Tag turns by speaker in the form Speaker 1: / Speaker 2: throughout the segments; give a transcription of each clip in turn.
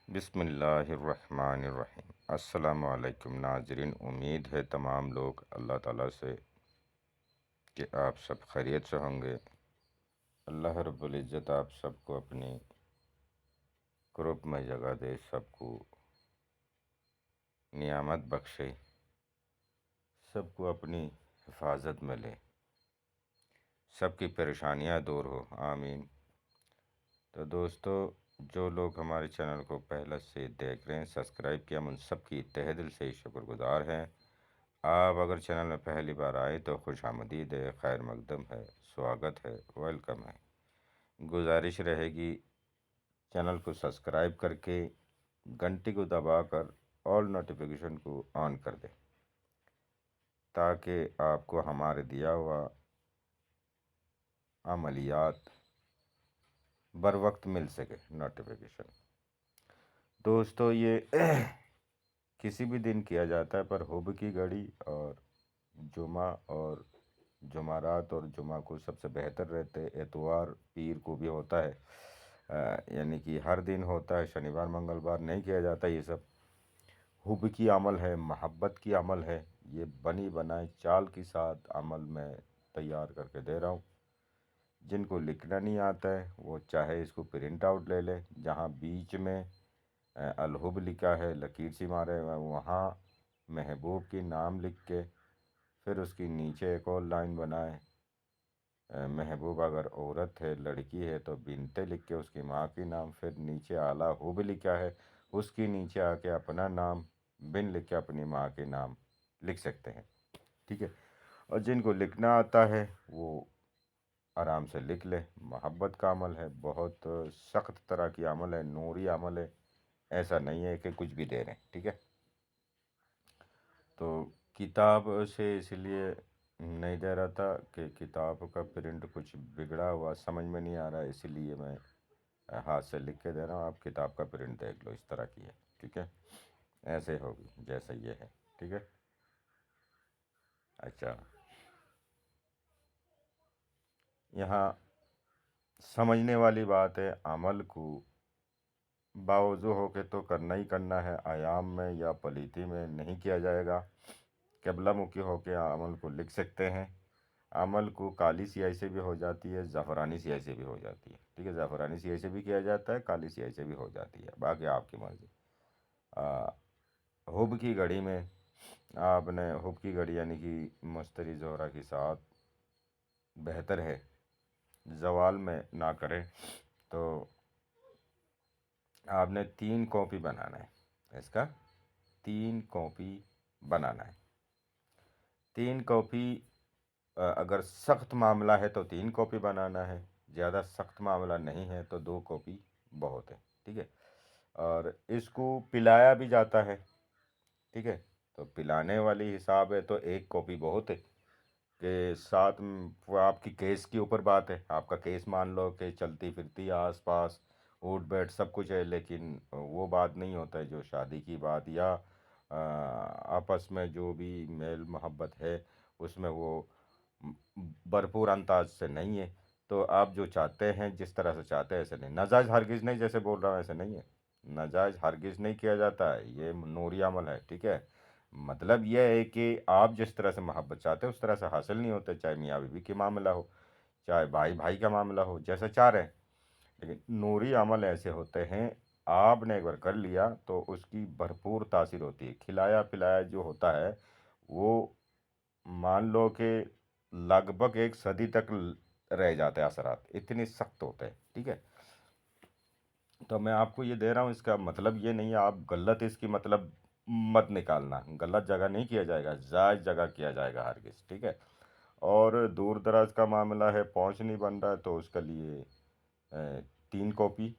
Speaker 1: بسم اللہ الرحمن الرحیم۔ السلام علیکم ناظرین، امید ہے تمام لوگ اللہ تعالیٰ سے کہ آپ سب خیریت سے ہوں گے۔ اللہ رب العزت آپ سب کو اپنی قرب میں جگہ دے، سب کو نعمت بخشے، سب کو اپنی حفاظت میں لے، سب کی پریشانیاں دور ہو، آمین۔ تو دوستو، جو لوگ ہمارے چینل کو پہلے سے دیکھ رہے ہیں، سبسکرائب کیا، ہم ان سب کی تہہ دل سے شکر گزار ہیں۔ آپ اگر چینل میں پہلی بار آئے تو خوش آمدید ہے، خیر مقدم ہے، سواگت ہے، ویلکم ہے۔ گزارش رہے گی چینل کو سبسکرائب کر کے گھنٹی کو دبا کر آل نوٹیفیکیشن کو آن کر دیں، تاکہ آپ کو ہمارے دیا ہوا عملیات بر وقت مل سکے نوٹیفیکیشن۔ دوستو، یہ کسی بھی دن کیا جاتا ہے، پر حب کی گھڑی اور جمعہ اور جمعرات اور جمعہ کو سب سے بہتر رہتے، اتوار پیر کو بھی ہوتا ہے، یعنی کہ ہر دن ہوتا ہے، شنیوار منگلوار نہیں کیا جاتا۔ یہ سب حب کی عمل ہے، محبت کی عمل ہے، یہ بنی بنائے چال کے ساتھ عمل میں تیار کر کے دے رہا ہوں۔ جن کو لکھنا نہیں آتا ہے وہ چاہے اس کو پرنٹ آؤٹ لے لے، جہاں بیچ میں الحب لکھا ہے، لکیر سی مارے، وہاں محبوب کی نام لکھ کے پھر اس کی نیچے ایک اور لائن بنائے، محبوب اگر عورت ہے، لڑکی ہے تو بنتے لکھ کے اس کی ماں کی نام، پھر نیچے اعلیٰ حب لکھا ہے، اس کی نیچے آ کے اپنا نام، بن لکھ کے اپنی ماں کے نام لکھ سکتے ہیں، ٹھیک ہے۔ اور جن کو لکھنا آتا ہے وہ آرام سے لکھ لے۔ محبت کا عمل ہے، بہت سخت طرح کی عمل ہے، نوری عمل ہے، ایسا نہیں ہے کہ کچھ بھی دے رہے ہیں، ٹھیک ہے۔ تو کتاب سے اس لیے نہیں دے رہا تھا کہ کتاب کا پرنٹ کچھ بگڑا ہوا سمجھ میں نہیں آ رہا، اسی لیے میں ہاتھ سے لکھ کے دے رہا ہوں۔ آپ کتاب کا پرنٹ دیکھ لو، اس طرح کی ہے، ٹھیک ہے، ایسے ہوگی جیسا یہ ہے، ٹھیک ہے۔ اچھا، یہاں سمجھنے والی بات ہے، عمل کو باوضو ہو کے تو کرنا ہی کرنا ہے، ایام میں یا پلیتی میں نہیں کیا جائے گا۔ قبلہ مکھی ہو کے عمل کو لکھ سکتے ہیں۔ عمل کو کالی سیاہی سے بھی ہو جاتی ہے، زعفرانی سیاہی سے بھی ہو جاتی ہے، ٹھیک ہے۔ زعفرانی سیاہی سے بھی کیا جاتا ہے، کالی سیاہی سے بھی ہو جاتی ہے، باقی آپ کی مرضی۔ حب کی گھڑی میں آپ نے حب کی گھڑی یعنی کہ مشتری زہرہ کے ساتھ بہتر ہے زوال میں نہ کرے، تو آپ نے 3 کاپی بنانا ہے، اس کا 3 کاپی بنانا ہے۔ 3 کاپی، اگر سخت معاملہ ہے تو 3 کاپی بنانا ہے، زیادہ سخت معاملہ نہیں ہے تو 2 کاپی بہت ہے، ٹھیک ہے۔ اور اس کو پلایا بھی جاتا ہے، ٹھیک ہے۔ تو پلانے والی حساب ہے تو 1 کاپی بہت ہے، کہ ساتھ وہ آپ کی کیس کے اوپر بات ہے۔ آپ کا کیس مان لو کہ چلتی پھرتی آس پاس اٹھ بیٹھ سب کچھ ہے، لیکن وہ بات نہیں ہوتا ہے جو شادی کی بات یا آپس میں جو بھی میل محبت ہے اس میں وہ بھرپور انداز سے نہیں ہے۔ تو آپ جو چاہتے ہیں، جس طرح سے چاہتے ہیں ایسے نہیں، ناجائز ہرگز نہیں، جیسے بول رہا ہوں ایسے نہیں ہے، ناجائز ہرگز نہیں کیا جاتا ہے، یہ نوری عمل ہے، ٹھیک ہے۔ مطلب یہ ہے کہ آپ جس طرح سے محبت چاہتے ہیں اس طرح سے حاصل نہیں ہوتے، چاہے میاں بیوی کی معاملہ ہو، چاہے بھائی بھائی کا معاملہ ہو، جیسا چاہ رہے ہیں، لیکن نوری عمل ایسے ہوتے ہیں، آپ نے ایک بار کر لیا تو اس کی بھرپور تاثیر ہوتی ہے۔ کھلایا پلایا جو ہوتا ہے وہ مان لو کہ لگ بھگ 1 صدی تک رہ جاتے ہیں، اثرات اتنے سخت ہوتے ہیں، ٹھیک ہے۔ تو میں آپ کو یہ دے رہا ہوں، اس کا مطلب یہ نہیں ہے آپ غلط اس کی مطلب مت نکالنا، غلط جگہ نہیں کیا جائے گا، جائز جگہ کیا جائے گا ہرگز، ٹھیک ہے۔ اور دور دراز کا معاملہ ہے، پہنچ نہیں بن رہا ہے، تو اس کے لیے 3 کاپی۔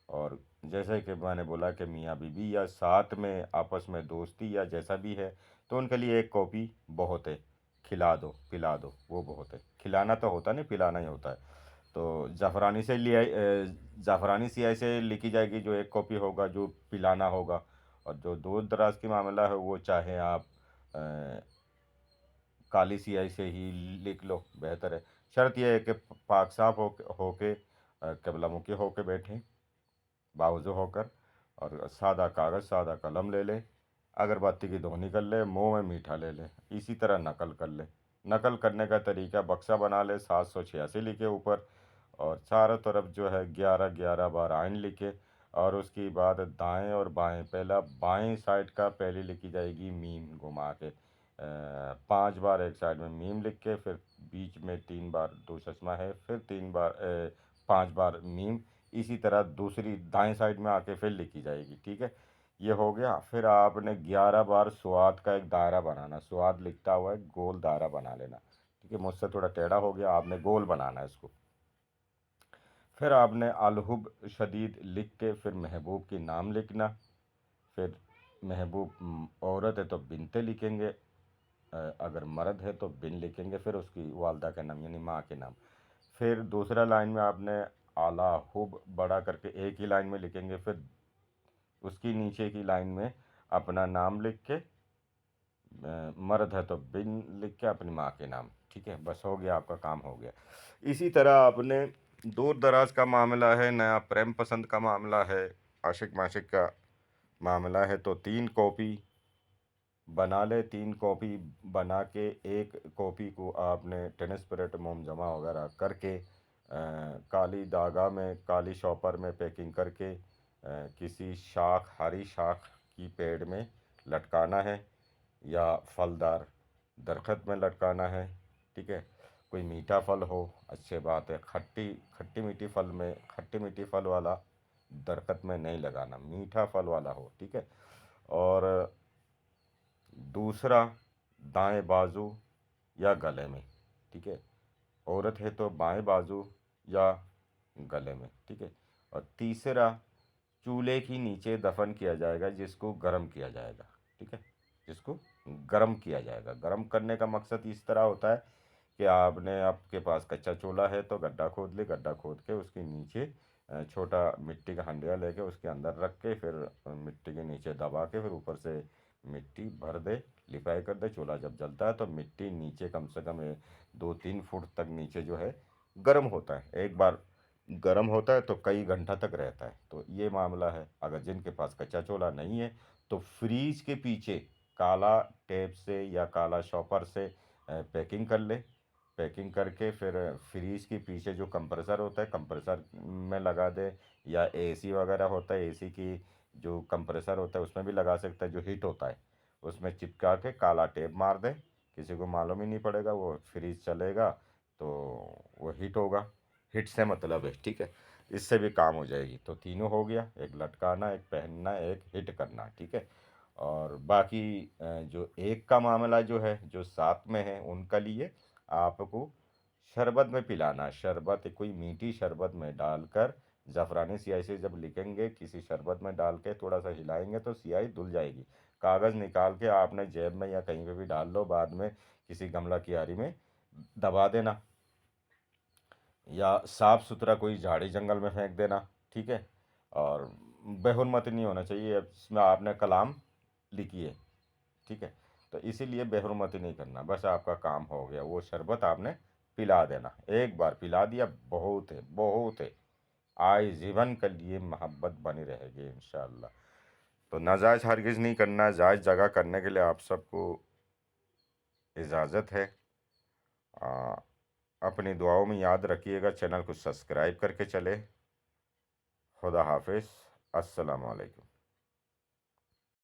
Speaker 1: اور جیسے کہ میں نے بولا کہ میاں بیوی یا ساتھ میں آپس میں دوستی یا جیسا بھی ہے تو ان کے لیے 1 کاپی بہت ہے، کھلا دو پلا دو وہ بہت ہے۔ کھلانا تو ہوتا نہیں، پلانا ہی ہوتا ہے۔ تو زعفرانی سے لیا، زعفرانی سیاہی سے لکھی جائے گی جو 1 کاپی ہوگا، جو پلانا ہوگا۔ اور جو دور دراز کی معاملہ ہے وہ چاہے آپ کالی سیاہی سے ہی لکھ لو، بہتر ہے۔ شرط یہ ہے کہ پاک صاف ہو کے قبلہ مکھی ہو کے بیٹھیں، باوضو ہو کر، اور سادہ کاغذ سادہ قلم لے لیں، اگربتی کی دھونی کر لے، منہ میں میٹھا لے لیں، اسی طرح نقل کر لیں۔ نقل کرنے کا طریقہ بکسہ بنا لے، 786 لکھے اوپر، اور چاروں طرف جو ہے 11 بار آئین لکھے، اور اس کی بعد دائیں اور بائیں، پہلا بائیں سائڈ کا پہلی لکھی جائے گی میم گھما کے، 5 بار ایک سائڈ میں میم لکھ کے، پھر بیچ میں 3 بار دو چشمہ ہے، پھر 3 بار 5 بار میم، اسی طرح دوسری دائیں سائڈ میں آ کے پھر لکھی جائے گی، ٹھیک ہے۔ یہ ہو گیا۔ پھر آپ نے 11 بار سواد کا ایک دائرہ بنانا، سواد لکھتا ہوا ایک گول دائرہ بنا لینا، ٹھیک ہے، مجھ سے تھوڑا ٹیڑھا ہو گیا، آپ نے گول بنانا ہے اس کو۔ پھر آپ نے الحب شدید لکھ کے پھر محبوب کی نام لکھنا، پھر محبوب عورت ہے تو بنتے لکھیں گے، اگر مرد ہے تو بن لکھیں گے، پھر اس کی والدہ کا نام یعنی ماں کے نام۔ پھر دوسرا لائن میں آپ نے اعلیٰ حب بڑا کر کے ایک ہی لائن میں لکھیں گے، پھر اس کی نیچے کی لائن میں اپنا نام لکھ کے، مرد ہے تو بن لکھ کے اپنی ماں کے نام، ٹھیک ہے، بس ہو گیا، آپ کا کام ہو گیا۔ اسی طرح آپ نے دور دراز کا معاملہ ہے، نیا پریم پسند کا معاملہ ہے، عاشق معشق کا معاملہ ہے، تو 3 کاپی بنا لے۔ 3 کاپی بنا کے ایک کاپی کو آپ نے ٹرانسپیرنٹ موم جمع وغیرہ کر کے کالی داغا میں، کالی شاپر میں پیکنگ کر کے کسی شاخ، ہری شاخ کی پیڑ میں لٹکانا ہے، یا پھلدار درخت میں لٹکانا ہے، ٹھیک ہے۔ کوئی میٹھا پھل ہو، اچھے بات ہے، کھٹی میٹھی پھل میں، کھٹی میٹھی پھل والا درخت میں نہیں لگانا، میٹھا پھل والا ہو، ٹھیک ہے۔ اور دوسرا دائیں بازو یا گلے میں، ٹھیک ہے، عورت ہے تو بائیں بازو یا گلے میں، ٹھیک ہے۔ اور تیسرا چولہے کی نیچے دفن کیا جائے گا، جس کو گرم کیا جائے گا، ٹھیک ہے، جس کو گرم کیا جائے گا۔ گرم کرنے کا مقصد اس طرح ہوتا ہے کہ آپ کے پاس کچا چولہا ہے تو گڈھا کھود لے، گڈھا کھود کے اس کے نیچے چھوٹا مٹی کا ہنڈیا لے کے اس کے اندر رکھ کے، پھر مٹی کے نیچے دبا کے، پھر اوپر سے مٹی بھر دے، لپائی کر دے۔ چولہا جب جلتا ہے تو مٹی نیچے کم سے کم 2-3 فٹ تک نیچے جو ہے گرم ہوتا ہے، ایک بار گرم ہوتا ہے تو کئی گھنٹہ تک رہتا ہے۔ تو یہ معاملہ ہے۔ اگر جن کے پاس کچا چولہا نہیں ہے تو فریج کے پیچھے کالا ٹیپ سے یا کالا شاپر سے پیکنگ کر لے، پیکنگ کر کے پھر فریج کے پیچھے جو کمپریسر ہوتا ہے کمپریسر میں لگا دے، یا اے سی وغیرہ ہوتا ہے، اے سی کی جو کمپریسر ہوتا ہے اس میں بھی لگا سکتا ہے، جو ہیٹ ہوتا ہے اس میں چپکا کے کالا ٹیپ مار دے، کسی کو معلوم ہی نہیں پڑے گا، وہ فریج چلے گا تو وہ ہیٹ ہوگا، ہٹ سے مطلب ہے، ٹھیک ہے، اس سے بھی کام ہو جائے گی۔ تو تینوں ہو گیا، ایک لٹکانا، ایک پہننا، ایک ہٹ کرنا، ٹھیک ہے۔ اور باقی جو ایک کا معاملہ جو ہے، جو ساتھ میں ہے، ان کا لیے آپ کو شربت میں پلانا، شربت کوئی میٹھی شربت میں ڈال کر، زعفرانی سیاہی سے جب لکھیں گے کسی شربت میں ڈال کے تھوڑا سا ہلائیں گے تو سیاہی دھل جائے گی، کاغذ نکال کے آپ نے جیب میں یا کہیں پہ بھی ڈال لو، بعد میں کسی گملہ کیاری میں دبا دینا، یا صاف ستھرا کوئی جھاڑی جنگل میں پھینک دینا، ٹھیک ہے۔ اور بے حرمتی نہیں ہونا چاہیے، اس میں آپ نے کلام لکھی ہے، ٹھیک ہے، تو اسی لیے بے حرمتی نہیں کرنا، بس آپ کا کام ہو گیا، وہ شربت آپ نے پلا دینا، ایک بار پلا دیا بہت ہے، بہت ہے، آئے جیون کے لیے محبت بنی رہے گی انشاءاللہ۔ تو ناجائز ہرگز نہیں کرنا، جائز جگہ کرنے کے لیے آپ سب کو اجازت ہے۔ اپنی دعاؤں میں یاد رکھیے گا، چینل کو سبسکرائب کر کے چلے۔ خدا حافظ، السلام علیکم۔